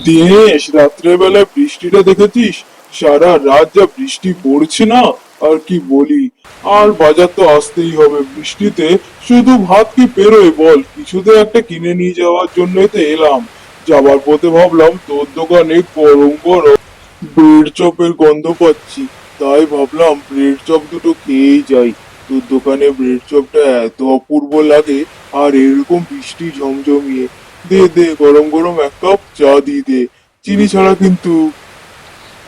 দিনেশ, রাত্রেবেলা বৃষ্টিটা দেখেছিস? সারা রাত যা বৃষ্টি পড়ছে না, আর কি বলি। আর বাজার তো আসতেই হবে বৃষ্টিতে। শুধু ভাত কি পেরোয় বল, কিছুতে একটা কিনে নিয়ে যাওয়ার জন্যই তো এলাম। যাবার পথে ভাবলাম তোর দোকানে গরম গরম ব্রেড চপের গন্ধ পাচ্ছি, তাই ভাবলাম ব্রেড চপ দুটো খেয়েই যাই। তোর দোকানে ব্রেড চপটা এত অপূর্ব লাগে, আর এরকম বৃষ্টি ঝমঝমিয়ে। দে দে, গরম গরম এক কাপ চা দিয়ে দে, চিনি ছাড়া কিন্তু।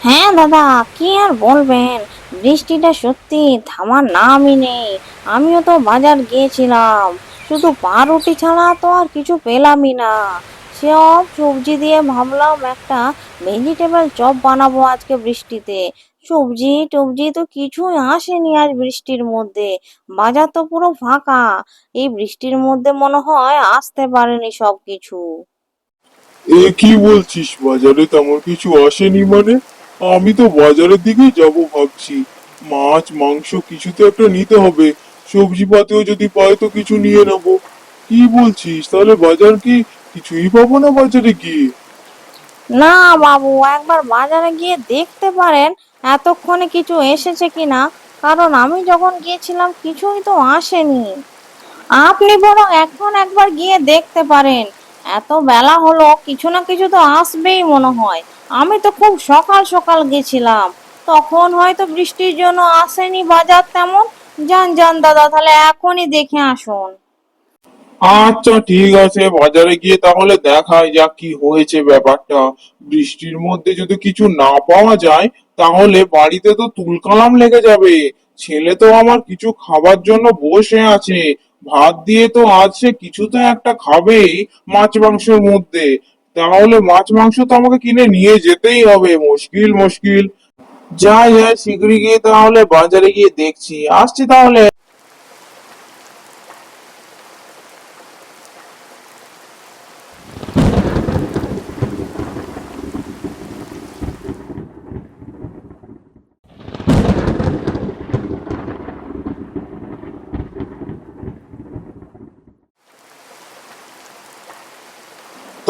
হ্যাঁ দাদা, কি আর বলবেন, বৃষ্টিটা সত্যি থামার নামই নেই। আমিও তো বাজার গিয়েছিলাম, শুধু পাউরুটি ছাড়া তো আর কিছু পেলামই না। সব সবজি দিয়ে ভাবলাম একটা ভেজিটেবল চপ বানাবো আজকে বৃষ্টিতে। সবজি টবজি তো কিছুই আসেনি আজ বৃষ্টির মধ্যে। বাজার তো পুরো ফাঁকা। এই বৃষ্টির মধ্যে মনে হয় আসতে পারেনি সব কিছু। এ কি বলছিস, বাজারে তেমন কিছু আসেনি মানে? আমি তো বাজারের দিকেই যাব ভাবছি। মাছ মাংস কিছু তো একটা নিতে হবে। সবজি পাতিও যদি পাই তো কিছু নিয়ে নেবো। কি বলছিস, তাহলে বাজার কি কিছুই পাবো না বাজারে গিয়ে? না বাবু, একবার বাজারে গিয়ে দেখতে পারেন এতক্ষণে কিছু এসেছে কিনা, কারণ আমি যখন গিয়েছিলাম কিছুই তো আসেনি। আপনি বরং এখন একবার গিয়ে দেখতে পারেন। এত বেলা হলো, কিছু না কিছু তো আসবেই মনে হয়। আমি তো খুব সকাল সকাল গেছিলাম, তখন হয়তো বৃষ্টির জন্য আসেনি বাজার তেমন। যান যান দাদা, তাহলে এখনই দেখে আসুন। আচ্ছা ঠিক আছে, বাজারে গিয়ে তাহলে দেখাই যাক কি হয়েছে ব্যাপারটা। বৃষ্টির মধ্যে যদি কিছু না পাওয়া যায়, তাহলে বাড়িতে তো তুলকালাম লেগে যাবে। ছেলে তো আমার কিছু খাবার জন্য বসে আছে। ভাত দিয়ে তো আজ সে কিছু তো একটা খাবেই, মাছ মাংসের মধ্যে। তাহলে মাছ মাংস তো আমাকে কিনে নিয়ে যেতেই হবে, মুশকিল মুশকিল। যাই যাই, শীঘ্রই গিয়ে তাহলে বাজারে গিয়ে দেখছি, আসছি তাহলে।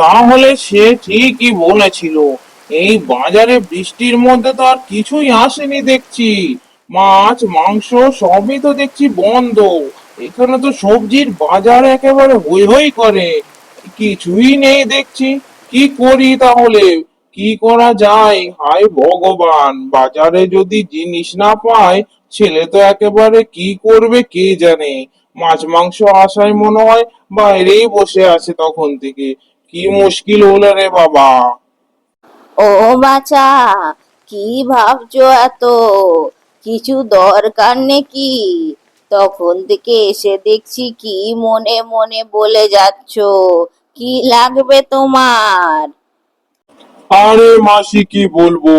তাহলে সে ঠিকই বলেছিল, এই বাজারে বৃষ্টির মধ্যে তো আর কিছুই আসেনি দেখছি। মাছ মাংস সবই তো দেখছি বন্ধ। এখানে তো সবজির বাজার একেবারে হই হই করে, কিছুই নেই দেখছি। কি করি তাহলে, কি করা যায়? হায় ভগবান, বাজারে যদি জিনিস না পায়, ছেলে তো একেবারে কি করবে কে জানে। মাছ মাংস আসায় মনে হয় বাইরেই বসে আছে তখন থেকে। কি মুশকিল হলো রে বাবা। ও বাছা, কি ভাবছো এত? কিছু দরকার নাকি? তখন থেকে এসে দেখছি কি মনে মনে বলে যাচ্ছো। কি লাগবে তোমার? আরে মাসি, কি বলবো,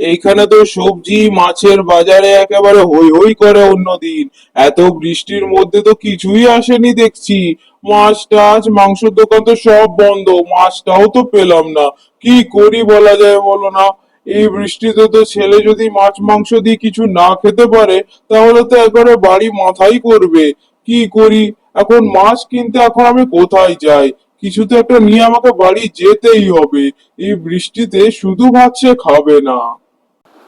এইখানে তো সবজি মাছের বাজারে একেবারে হই হই করে অন্যদিন। এত বৃষ্টির মধ্যে তো কিছুই আসেনি দেখছি। মাছ টাছ মাংসের দোকান তো সব বন্ধ, মাছটাও তো পেলাম না। কি করি বলা যায় বলো না। এই বৃষ্টিতে তো ছেলে যদি মাছ মাংস দিয়ে কিছু না খেতে পারে, তাহলে তো একবারে বাড়ি মাথাই করবে। কি করি এখন, মাছ কিনতে এখন আমি কোথায় যাই? কিছু তো একটা নিয়ে আমাকে বাড়ি যেতেই হবে। এই বৃষ্টিতে শুধু ভাত সে খাবে না।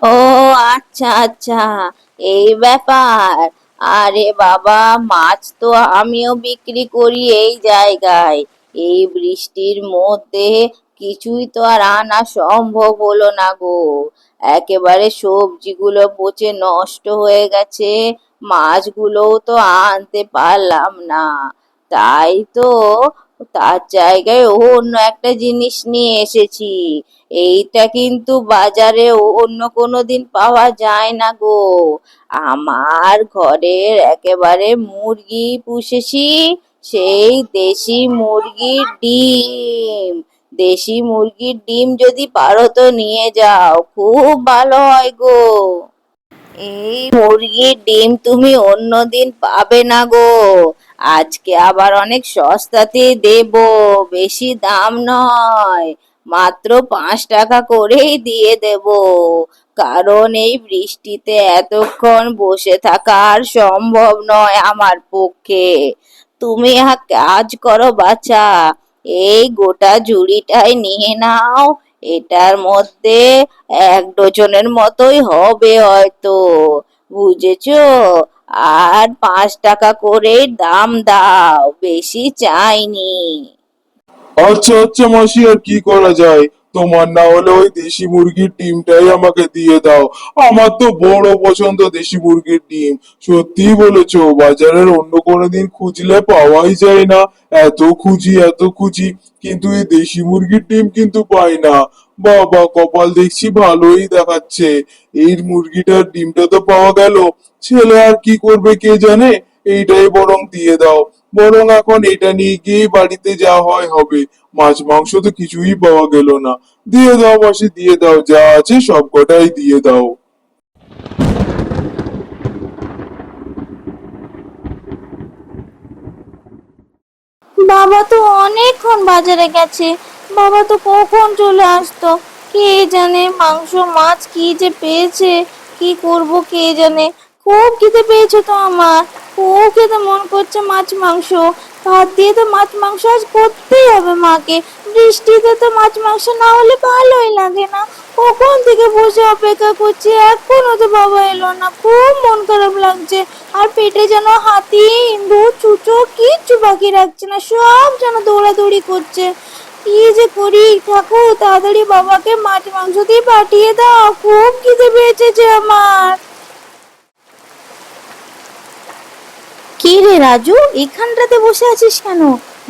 ও আচ্ছা আচ্ছা, এই ব্যাপার। আরে বাবা, মাছ তো আমিও বিক্রি করি এই জায়গায়। এই বৃষ্টির মধ্যে কিছুই তো আর আনা সম্ভব হলো না গো। একেবারে সবজিগুলো পচে নষ্ট হয়ে গেছে, মাছগুলোও তো আনতে পারলাম না। তাই তো তার জায়গায় অন্য একটা জিনিস নিয়ে এসেছি। এইটা কিন্তু বাজারে অন্য কোনো দিন পাওয়া যায় না গো। আমার ঘরের একেবারে মুরগি পুষেছি, সেই দেশি মুরগির ডিম। দেশি মুরগির ডিম যদি পারো তো নিয়ে যাও, খুব ভালো হয় গো। এই মুরগির ডিম তুমি অন্যদিন পাবে না গো। আজকে আবার অনেক সস্তাতেই দেব, বেশি দাম নয়। মাত্র 5 টাকা করেই দিয়ে দেব। কারণ এই বৃষ্টিতে এতক্ষণ বসে থাকা আর সম্ভব নয় আমার পক্ষে। তুমি এক কাজ করো বাছা, এই গোটা ঝুড়িটাই নিয়ে নাও। এটার মধ্যে 1 ডজনের মতোই হবে হয়তো, বুঝেছো? আর 5 টাকা করে দাম দাও, বেশি চাইনি। আচ্ছা আচ্ছা মাসি, আর কি করা যায়? তোমার না হলে ওই দেশি মুরগির ডিমটাই আমাকে দিয়ে দাও। আমার তো বড় পছন্দ দেশি মুরগির ডিম। সত্যিই বলেছো, বাজারের অন্য কোনো দিন খুঁজলে পাওয়াই যায় না। এত খুঁজি, কিন্তু এই দেশি মুরগির ডিম কিন্তু পাই না। বাবা, কপাল দেখছি ভালোই দেখাচ্ছে। এই মুরগিটার ডিমটা তো পাওয়া গেল। ছেলে আর কি করবে কে জানে। এইটাই বরং দিয়ে দাও। বরং এখন এটা নিয়ে গিয়ে বাড়িতে যা হয় হবে। মাছ মাংস তো কিছুই পাওয়া গেল না। দিয়ে দাও মাসি, দিয়ে দাও, যা আছে সব কটাই দিয়ে দাও। বাবা তো অনেকক্ষণ বাজারে গেছে, বাবা তো কখন চলে আসতো। কে জানে মাংস মাছ কি যে পেয়েছে, কি করব কে জানে। খুব খিদে পেয়েছে তো আমার, খুব খেতে মন করছে মাছ মাংস। ভাত দিয়ে তো মাছ মাংস আজ করতেই হবে মাকে। বৃষ্টিতে তো মাছ মাংস না হলে ভালোই লাগে না। কখন থেকে বসে অপেক্ষা করছি, এখনো তো বাবা এলো না, খুব মন খারাপ লাগছে। আর পেটে যেন হাতি, ইঁদুর, চুচো কিচ্ছু বাকি রাখছে না, সব যেন দৌড়াদৌড়ি করছে। কি যে করি, ঠাকুর তাড়াতাড়ি বাবাকে মাছ মাংস দিয়ে পাঠিয়ে দাও, খুব খিদে পেয়েছে যে আমার। কি রে রাজু, এখানটাতে বসে আছিস কেন?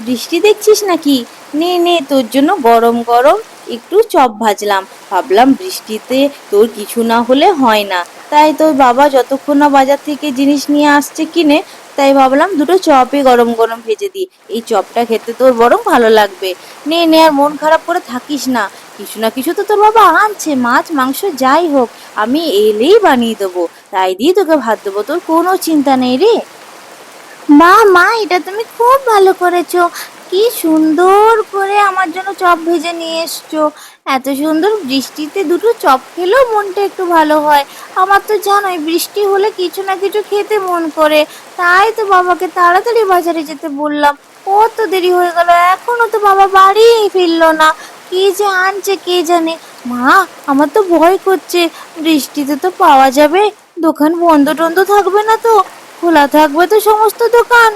বৃষ্টি দেখছিস নাকি? নে নে, তোর জন্য গরম গরম একটু চপ ভাজলাম। ভাবলাম বৃষ্টিতে তোর কিছু না হলে হয় না, তাই তোর বাবা যতক্ষণ না বাজার থেকে জিনিস নিয়ে আসছে কিনে, তাই ভাবলাম দুটো চপই গরম গরম ভেজে দিই। এই চপটা খেতে তোর বরং ভালো লাগবে। নে নে, আর মন খারাপ করে থাকিস না। কিছু না কিছু তো তোর বাবা আনছে, মাছ মাংস যাই হোক, আমি এলেই বানিয়ে দেবো। তাই দিয়ে তোকে ভাত দেবো, তোর কোনো চিন্তা নেই রে। মা মা, এটা তুমি খুব ভালো করেছো। কি সুন্দর করে আমার জন্য চপ ভেজে নিয়ে এসছো। এত সুন্দর বৃষ্টিতে দুটো চপ খেলেও মনটা একটু ভালো হয়। আমার তো জানোই, বৃষ্টি হলে কিছু না কিছু খেতে মন করে। তাই তো বাবাকে তাড়াতাড়ি বাজারে যেতে বললাম। কত দেরি হয়ে গেল, এখনো তো বাবা বাড়ি ফিরলো না। কি যে আনছে কে জানে। মা, আমার তো ভয় করছে, বৃষ্টিতে তো পাওয়া যাবে, দোকান বন্ধ টন্ধ থাকবে না তো? খোলা থাকবে তো সমস্ত দোকান?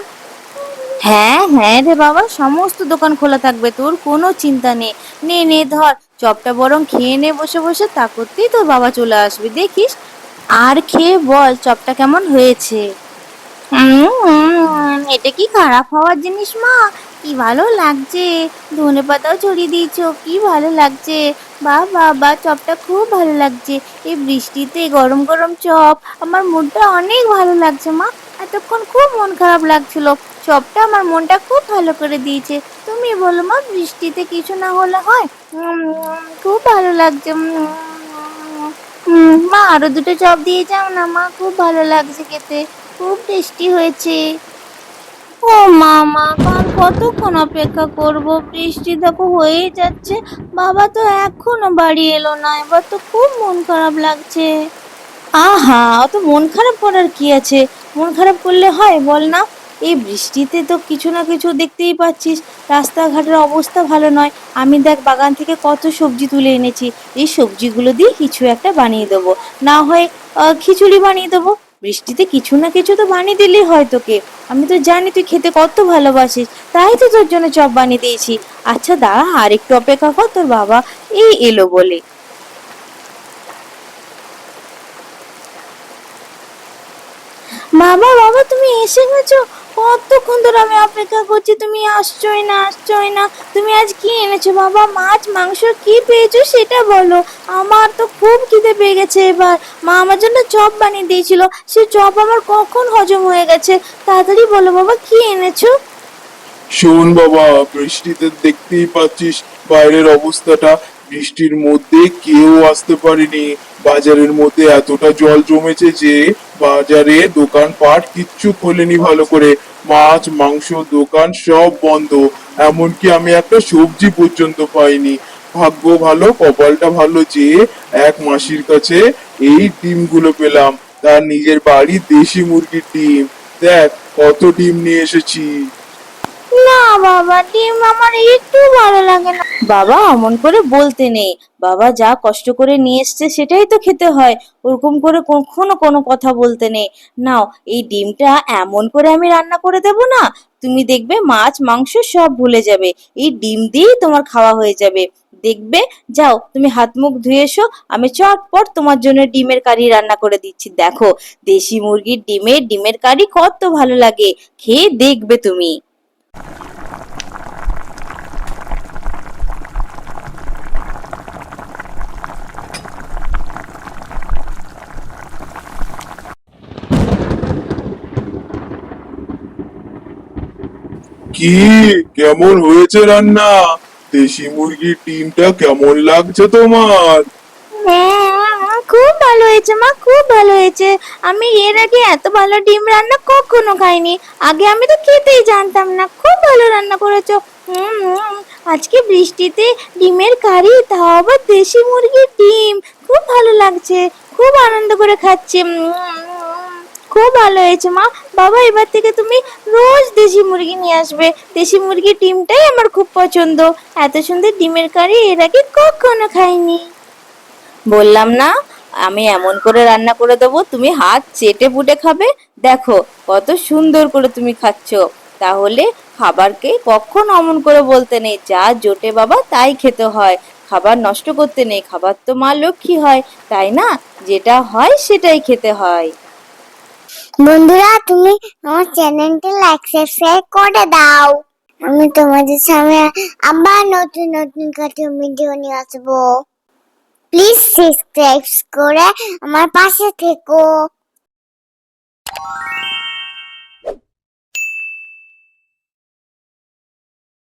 হ্যাঁ হ্যাঁ রে বাবা, সমস্ত দোকান খোলা থাকবে, তোর কোনো চিন্তা নেই। নে নে ধর, চপটা বরং খেয়ে নে বসে বসে, তা করতেই তোর বাবা চলে আসবে দেখিস। আর খেয়ে বল চপটা কেমন হয়েছে। এটা কি খারাপ হওয়ার জিনিস মা? কি ভালো লাগছে, ধনেপাতাও ছড়িয়ে দিয়েছো, কি ভালো লাগছে। বাহ বাহ বাহ, চপটা খুব ভালো লাগছে। এই বৃষ্টিতে গরম গরম চপ, আমার মুডটা অনেক ভালো লাগছে মা। এতক্ষণ খুব মন খারাপ লাগছিল, চপটা আমার মনটা খুব ভালো করে দিয়েছে। তুমি বলো মা, বৃষ্টিতে কিছু না হলে হয়? খুব ভালো লাগছে। মা, আরো দুটো চপ দিয়ে যাও না মা, খুব ভালো লাগছে খেতে, খুব টেস্টি হয়েছে। ও মা মা, কাল কতক্ষণ অপেক্ষা করব, বৃষ্টি দেখো হয়েই যাচ্ছে। বাবা তো এখনো বাড়ি এলো না, এবার তো খুব মন খারাপ লাগছে। আহা, অত মন খারাপ করার কি আছে? মন খারাপ করলে হয় বল না? এই বৃষ্টিতে তো কিছু না কিছু দেখতেই পাচ্ছিস, রাস্তাঘাটের অবস্থা ভালো নয়। আমি দেখ বাগান থেকে কত সবজি তুলে এনেছি, এই সবজিগুলো দিয়ে কিছু একটা বানিয়ে দেবো। না হয় খিচুড়ি বানিয়ে দেবো। বৃষ্টিতে কিছু না কিছু তো বানিয়ে দিলেই হয় তোকে। আমি তো জানি তুই খেতে কত ভালোবাসিস, তাই তো তোর জন্য চপ বানিয়ে দিয়েছি। আচ্ছা দাঁড়া, আর একটু অপেক্ষা কর, তোর বাবা এই এলো বলে। বাবা বাবা, তুমি এসে গেছো? কতক্ষণ ধরে আমি অপেক্ষা করছি, তুমি আসছোই না আসছোই না। তুমি আজ কি এনেছো বাবা? মাছ মাংস কি পেয়েছো সেটা বলো। আমার তো খুব খিদে পেয়ে গেছে এবার। মা আমার জন্য চপ বানিয়ে দিয়েছিল, সে চপ আমার কখন হজম হয়ে গেছে। তাড়াতাড়ি বলো বাবা, কি এনেছো? শোন বাবা, বৃষ্টিতে দেখতেই পাচ্ছিস বাইরের অবস্থাটা। বৃষ্টির মধ্যে কেউ আসতে পারেনি। বাজারের মধ্যে এতটা জল জমেছে যে বাজারে দোকানপাট কিচ্ছু খোলেনি ভালো করে। মাছ মাংস দোকান সব বন্ধ। এমনকি আমি একটা সবজি পর্যন্ত পাইনি। ভাগ্য ভালো, কপালটা ভালো যে এক মাসির কাছে এই ডিমগুলো পেলাম। তার নিজের বাড়ি দেশি মুরগির ডিম। দেখ কত ডিম নিয়ে এসেছি। না বাবা, ডিম আমার একটু ভালো লাগে না। বাবা অমন করে বলতে নেই, বাবা যা কষ্ট করে নিয়ে এসছে সেটাই তো খেতে হয়, ওরকম করে কখনো কোনো কথা বলতে নেই। নাও এই ডিমটা এমন করে আমি রান্না করে দেব না, তুমি দেখবে মাছ মাংস সব ভুলে যাবে, এই ডিম দিয়েই তোমার খাওয়া হয়ে যাবে। দেখবে, যাও তুমি হাত মুখ ধুয়ে এসো, আমি চটপট তোমার জন্য ডিমের কারি রান্না করে দিচ্ছি। দেখো, দেশি মুরগির ডিমের কারি কত ভালো লাগে, খেয়ে দেখবে তুমি। কি, কেমন হয়েছে রান্না? দেশি মুরগির ডিমটা কেমন লাগছে তোমার? হ্যাঁ, খুব ভালো হয়েছে মা, খুব ভালো হয়েছে। আমি এর আগে এত ভালো ডিম রান্না কখনো খাইনি। আগে আমি তো খেতেই জানতাম না। খুব ভালো রান্না করেছো। আজকে বৃষ্টিতে ডিমের কারি, তাও আবার দেশি মুরগির ডিম, খুব ভালো লাগছে। খুব আনন্দ করে খাচ্ছি। খুব ভালো হয়েছে মা। বাবা এবার থেকে তুমি রোজ দেশি মুরগি নিয়ে আসবে। দেশি মুরগির ডিমটাই আমার খুব পছন্দ। এত সুন্দর ডিমের কারি এর আগে কখনো খাইনি। বললাম না, আমি এমন করে রান্না করে দেবো তুমি হাত চেটে পুটে খাবে। দেখো কত সুন্দর করে তুমি খাচ্ছ। তাহলে খাবারকে কখন অমন করে বলতে নেই, যা জোটে বাবা তাই খেতে হয়। খাবার নষ্ট করতে নেই, খাবার তো মা লক্ষ্মী হয়, তাই না? যেটা হয় সেটাই খেতে হয়। বন্ধুরা, তুমি আমার চ্যানেলটি লাইক সাবস্ক্রাইব করে দাও। আমি তোমাদের সামনে আবার নতুন নতুন কার্টুন ভিডিও নিয়ে আসবো। প্লিজ সাবস্ক্রাইব করে আমার পাশে থেকো।